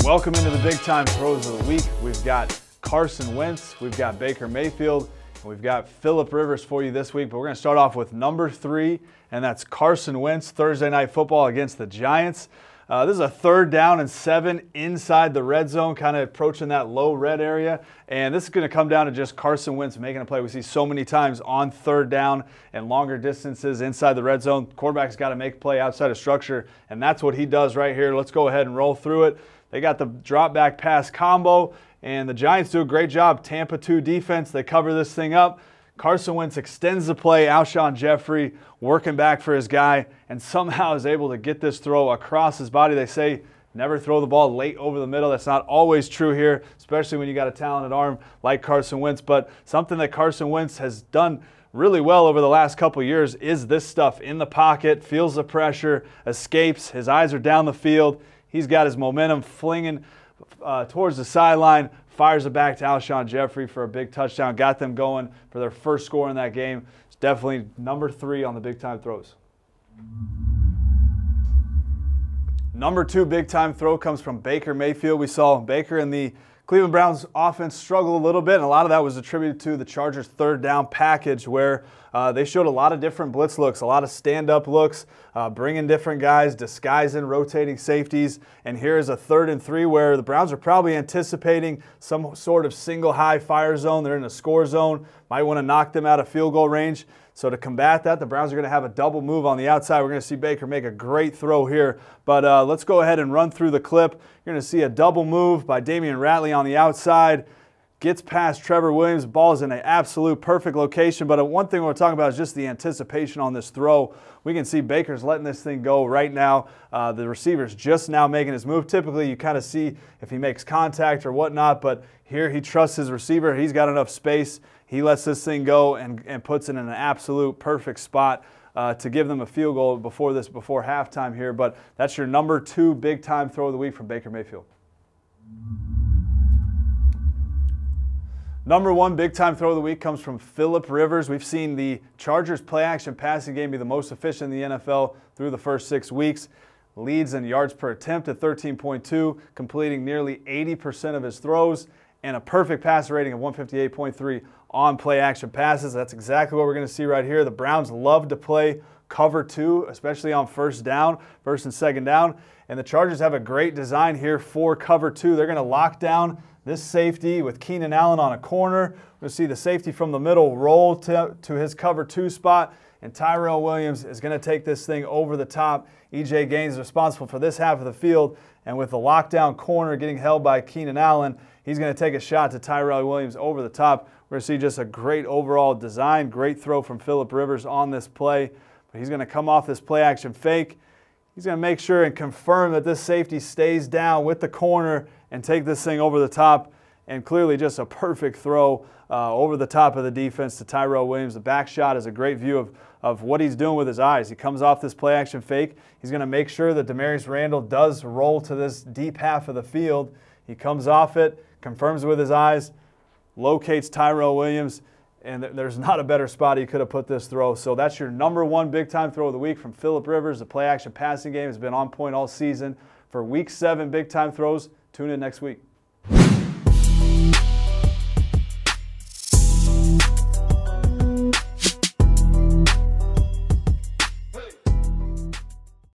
Welcome into the big time throws of the week. We've got Carson Wentz, we've got Baker Mayfield, and we've got Phillip Rivers for you this week. But we're going to start off with number 3, and that's Carson Wentz, Thursday Night Football against the Giants. This is a 3rd down and 7 inside the red zone, kind of approaching that low red area. And this is going to come down to just Carson Wentz making a play. We see so many times on 3rd down and longer distances inside the red zone. Quarterback's got to make a play outside of structure, and that's what he does right here. Let's go ahead and roll through it. They got the drop back pass combo, and the Giants do a great job. Tampa 2 defense, they cover this thing up. Carson Wentz extends the play. Alshon Jeffrey working back for his guy and somehow is able to get this throw across his body. They say never throw the ball late over the middle. That's not always true here, especially when you got a talented arm like Carson Wentz. But something that Carson Wentz has done really well over the last couple of years is this stuff in the pocket, feels the pressure, escapes. His eyes are down the field. He's got his momentum flinging towards the sideline, fires it back to Alshon Jeffrey for a big touchdown, got them going for their first score in that game. It's definitely number 3 on the big-time throws. Number 2 big-time throw comes from Baker Mayfield. We saw Baker in the Cleveland Browns offense struggle a little bit, and a lot of that was attributed to the Chargers' 3rd down package where they showed a lot of different blitz looks, a lot of stand-up looks, bringing different guys, disguising, rotating safeties. And here's a 3rd and 3 where the Browns are probably anticipating some sort of single high fire zone. They're in a score zone, might want to knock them out of field goal range. So to combat that, the Browns are going to have a double move on the outside. We're going to see Baker make a great throw here. But let's go ahead and run through the clip. You're going to see a double move by Damian Ratley on the outside. Gets past Trevor Williams. The ball is in an absolute perfect location. But one thing we're talking about is just the anticipation on this throw. We can see Baker's letting this thing go right now. The receiver's just now making his move. Typically, you kind of see if he makes contact or whatnot. But here he trusts his receiver. He's got enough space. He lets this thing go and puts it in an absolute perfect spot to give them a field goal before halftime here. But that's your number 2 big-time throw of the week from Baker Mayfield. Number 1 big-time throw of the week comes from Phillip Rivers. We've seen the Chargers play-action passing game be the most efficient in the NFL through the first 6 weeks. Leads in yards per attempt at 13.2, completing nearly 80% of his throws, and a perfect passer rating of 158.3 on play-action passes. That's exactly what we're going to see right here. The Browns love to play cover 2, especially on 1st down, 1st and 2nd down. And the Chargers have a great design here for cover 2. They're going to lock down this safety with Keenan Allen on a corner. We'll see the safety from the middle roll to his cover 2 spot, and Tyrell Williams is going to take this thing over the top. E.J. Gaines is responsible for this half of the field, and with the lockdown corner getting held by Keenan Allen, he's going to take a shot to Tyrell Williams over the top. We're going to see just a great overall design, great throw from Phillip Rivers on this play. But he's going to come off this play-action fake. He's going to make sure and confirm that this safety stays down with the corner and take this thing over the top. And clearly just a perfect throw over the top of the defense to Tyrell Williams. The back shot is a great view of what he's doing with his eyes. He comes off this play-action fake. He's going to make sure that Demarius Randall does roll to this deep half of the field. He comes off it, confirms with his eyes, locates Tyrell Williams, and there's not a better spot he could have put this throw. So that's your number 1 big-time throw of the week from Phillip Rivers. The play-action passing game has been on point all season. For Week 7 big-time throws, tune in next week.